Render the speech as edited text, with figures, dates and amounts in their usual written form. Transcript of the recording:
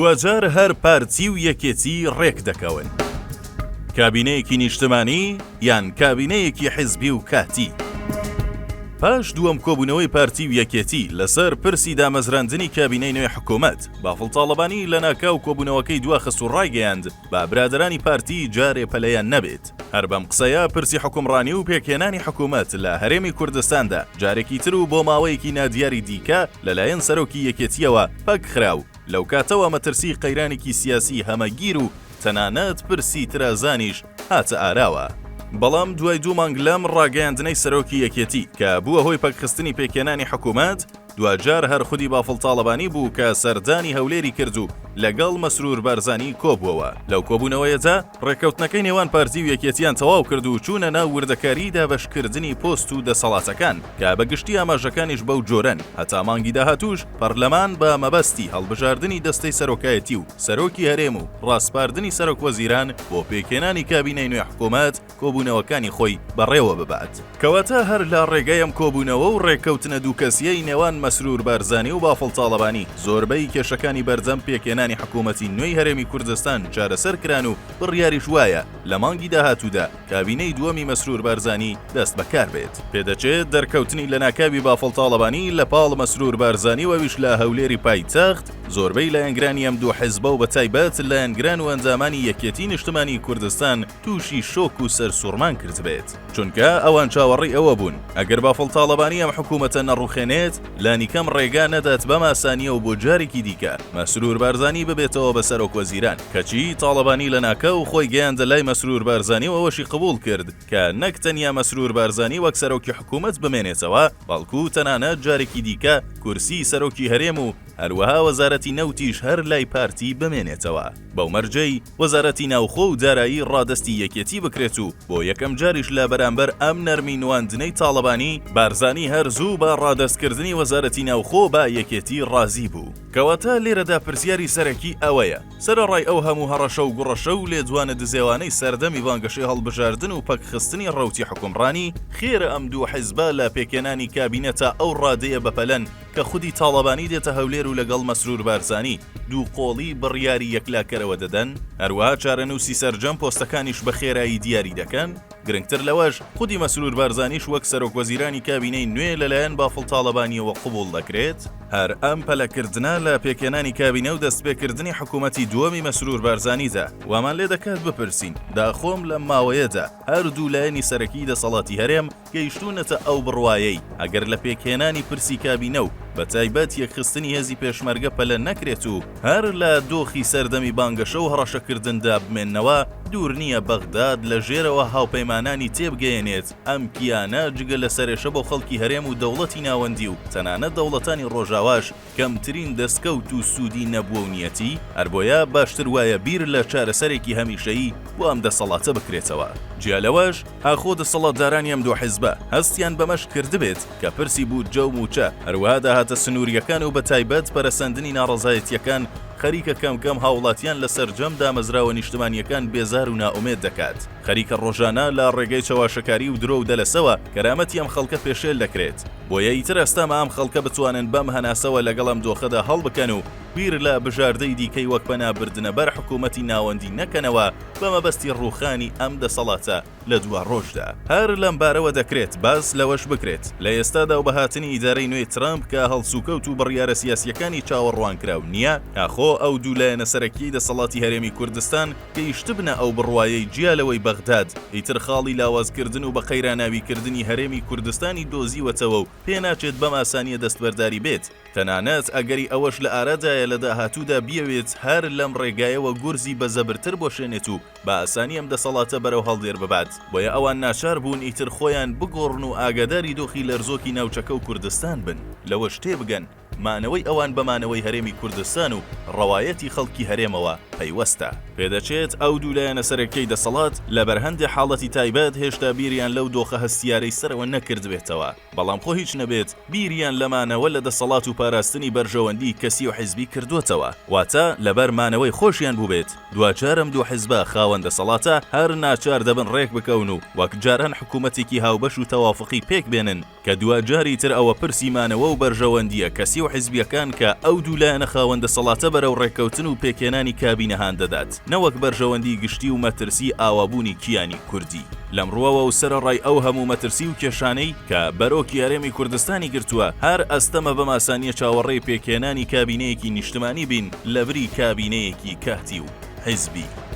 دوجار هەر پارتی و یەکێتی ڕێک دەکەون. کابینەیەکی نیشتمانی یان کابینەیەکی حیزبی و کاتی. پاش دووەم کۆبوونەوەی پارتی و یەکێتی لەسەر پرسی دامەزراندنی کابینەی نوێ حکوومەت، باڵ تاڵەبانی لە ناکاو کۆبوونەوەکەی دواخست و ڕایگەیاند با برادرانی پارتی جارێ پەلەیان نەبێت. هەر بەم قسەیە پرسی حکومڕانی و پێکهێنانی حکوومەت لە هەرێمی کوردستاندا جارێکی تر و بۆ ماوەیەکی نادیاری دیکە لەلایەن سەرۆکی یەکێتیەوە پەک خراو. لەو کاتەوە مەترسی قەیرانێکی سیاسی هەمەگیر و تەنانەت پرسی ترازانیش هاتە ئاراوە. بەڵام دوای 2 مانگ لەم ڕاگەیاندنەی سەرۆکی یەکێتی کە بووە هۆی پەکخستنی پێکهێنانی حکوومەت، دوجار هەر خودی باڵ تاڵەبانی بوو کە سەردانی هەولێری کرد و لەگەڵ مەسرور بارزانی کۆبووەوە. لەو کۆبوونەوەیەدا ڕێکەوتنەکەی نێوان پارتی و یەکێتیان تەواو کرد و چوونە ناو وردەکاریدا بەشکردنی پۆست و دەسەڵاتەکان کە بەگشتی ئاماژەکانیش بەو جۆرەن. هەتا مانگی داهاتوش پەرلەمان بە مەبەستی هەڵبژاردننی دەستەی سەرۆکایەتی و سەرۆکی هەرێم و ڕاستپاردنی سەرۆک وەزیران بۆ پێکهێنانی کابینەی نوێ حکوومەت کۆبوونەوەکانی خۆی بەڕێوە ببات. کەواتە هەر لە ڕێگەیەم کۆبوونەوە و ڕێکەوتنە دووکەسیەی نێوان مەسرور بارزانی و باڵ تاڵەبانی زۆربەی کێشەکانی بەردەم پێکهێنانی حکوومەتی نوێی هەرێمی کوردستان چارەسەر کران و بڕیاریش وایە لە مانگی داهاتوودا کابینەی دووەمی مەسرور بارزانی دەست بەکار بێت. پێدەچێت دەرکەوتنی لە ناکاوی باڵ تاڵەبانی لە پاڵ مەسرور بارزانی وەویش لە هەولێری پایتەخت زۆربەی لایەنگرانی ئەم دوو حیزبە و بەتایبەت لایەنگران و ئەنجامانی یەکێتی نیشتمانی کوردستان تووشی شۆک و سەرسوڕمان کرد بێت. چونکە ئەوان چاوەڕی ئەوە بوون ئەگەر باڵ تاڵەبانی ئەم حکوومەتە نەڕوخێنێت لانیکەم ڕێگا نەدات بەم ئاسانیە و بۆ جارێکی دیکە مەسرور بارزانی ببێتەوە بە سەرۆک وەزیران. کەچی تاڵەبانی لە ناکاو خۆی گەیاندە لای مەسرور بارزانی و ئەوەشی قبول کرد کە نەک تەنیا مەسرور بارزانی وەک سەرۆکی حکوومەت بمێنێتەوە، بەڵکو تەنانەت جارێکی دیکە کورسی سەرۆکی هەرێم و هەروەها وەزارەتی نەوتیش هەر لای پارتی بمێنێتەوە. بەو مەرجەی وەزارەتی ناوخۆ و دارایی ڕادستی یەکێتی بکرێت و بۆ یەکەم جاریش لە بەرامبەر ئەم نەرمی نواندنەی تاڵەبانی بارزانی هەرزوو بە ڕادستکردنی وەزارەتی ناوخۆ با یەکێتی ڕازی بوو. کەواتە لێرەدا پرسیاری سەرەکی ئەوەیە سەرەڕای ئەو هەموو هەڕەشە و گوڕەشە و لێدوانە دزێوانەی سەردەمی بانگەشەی هەڵبژاردن و پەکخستنی ڕەوتی حکومڕانی خێرە ئەم دوو حیزبە لە پێکهێنانی کابینەتە ئەو ڕادەیە بەپەلەن کە خودی تاڵەبانی دێتە هەولێر و لەگەڵ مەسرور بارزانی دوو قۆڵی بڕیاری یەکلاکەرەوە دەدەن، هەروەها چارەنووسی سەرجەم پۆستەکانیش بە خێرایی دیاری دەکەن. گرنگتر لەوەش خودی مەسرور بارزانیش وەک سەرۆک وەزیرانی کابینەی نوێ لەلایەن باڵ تاڵەبانیەوە قبول دەکرێت. هەر ئەم پەلەکردنە لە پێکهێنانی کابینە و دەستپێکردنی حکوومەتی دووەمی مەسرور بارزانیدا وامان لێ دەکات بپرسین داخۆم لەم ماوەیەدا هەردوو لایەنی سەرەکی دەسەڵاتی هەرێم گەیشتوونەتە ئەو بڕوایەی ئەگەر لە پێکهێنانی پرسی کابینە و بەتایبەت یەکخستنی هێزی پێشمەرگە پەلە نەکرێت و هەر لە دۆخی سەردەمی بانگەشە و هەڕەشەکردندا بمێننەوە دوور نییە بەغداد لە ژێرەوە هاوپەیمانانی تێبگەیەنێت ئەم کیانە جگە لە سەرێشە بۆ خەڵکی هەرێم و دەوڵەتی ناوەندی و تەنانەت دەوڵەتانی ڕۆژاواش کەمترین دەستکەوت و سوودی نەبووە و نیەتی، هەر بۆیە باشتر وایە بیر لە چارەسەرێکی هەمیشەیی بۆ ئەم دەسەڵاتە بکرێتەوە. جیالەوەش هاخۆ دەسەڵاتدارانی ئەم دوو حیزبە هەستیان بەمەش کردبێت کە پرسی بوو جە و موچە، هەروەها داهاتە سنووریەکان و بەتایبەت پەرەسەندنی ناڕەزایەتیەکان خەریکە کەمکەم هاوڵاتیان لە سەرجەم دامەزراوە نیشتمانیەکان بێزار و نائومێد دەکات. خەریکە ڕۆژانە لە ڕێگەی چاواشەکاری و درۆ و دەلەسەوە کەرامەتی ئەم خەڵکە پێشێل دەکرێت. بۆیە ئیتر ئەستامە ئەم خەڵکە بتوانن بەم هەناسەوە لەگەڵ ئەم دۆخەدا هەڵ بکەن و بیر لە بژاردەی دیکەی وەک پەنابردنە بەر حکوومەتی ناوەندی نەکەنەوە بە مەبەستی ڕووخانی ئەم دەسەڵاتە لە دووە ڕۆژدا. هەر لەم بارەوە دەکرێت باس لەوەش بکرێت لە ئێستادا و بەهاتنی ئیدارەی نوێی ترامپ کە هەڵسوکەوت و بڕیارە سیاسیەکانی چاوەڕوانکراو نییە، ئاخۆ ئەو دوو لایەنە سەرەکی دەسەڵاتی هەرێمی کوردستان گەیشتبنە ئەو بڕوایەی جیالەوەی بەغداد ئیتر خاڵی لاوازکردن و بە قەیراناویکردنی هەرێمی کوردستانی دۆزیوەتەوە و پێناچێت بەم ئاسانیە دەستبەرداری بێت. تەنانەت ئەگەری ئەوەش لە ئارادایە لە داهاتوودا بیەوێت هەر لەم ڕێگایەوە گورزی بە زەبرتر بۆشێنێت و بە ئاسانی ئەم دەسەڵاتە بەرەو هەڵدێر ببات. بۆیە ئەوان ناچار بوون ئیتر خۆیان بگۆڕن و ئاگاداری دۆخی لەرزۆکی ناوچەکە و کوردستان بن، لەوەش تێبگەن مانەوەی ئەوان بەمانەوەی هەرێمی کوردستان و ڕەوایەتی خەڵکی هەرێمەوە پەیوەستە. پێدەچێت ئەو دوو لایەنە سەرەکیەی دەسەڵات لە بەرهەندی حاڵەتی تایبەت هێشتا بیریان لەو دۆخە هەستیارەی سەرەوە نەکردبێتەوە، بەڵام خۆ هیچ نەبێت بیریان لەمانەوە لە دەسەڵات و پاراستنی بەرژەوەندی کەسی و حیزبی کردوتەوە، واتە لەبەر مانەوەی خۆشیان بووبێت دووجارم دوو حیزبە خاوەن دەسەڵاتە هەر ناچار دەبن ڕێک بکەون و وەک جاران حکوومەتێکی هاوبەش و تەوافقی پێک بێنن کە دوجاری تر ئەوە پرسیمانەوە و بەرژەوەندیە کەسی و حیزبیەکان کە ئەو دوولایەنە خاوەندە سەڵاتە بەرەو ڕێککەوتن و پێکێنانی کابینەهان دەدات نەوەک بەرژەوەندی گشتی و مەترسی ئاوابوونی کیانی کوردی. لەمڕۆوە و سەرڕای ئەو هەموو مەترسی و کێشانەی کە بەرۆکی یارێمی کوردستانی گرتووە هەر ئەستەمە بەماسانیە چاوەڕێی پێکێنانی کابینەیەکی نیشتمانی بین لەبری کابینەیەکی کاتی و حیزبی.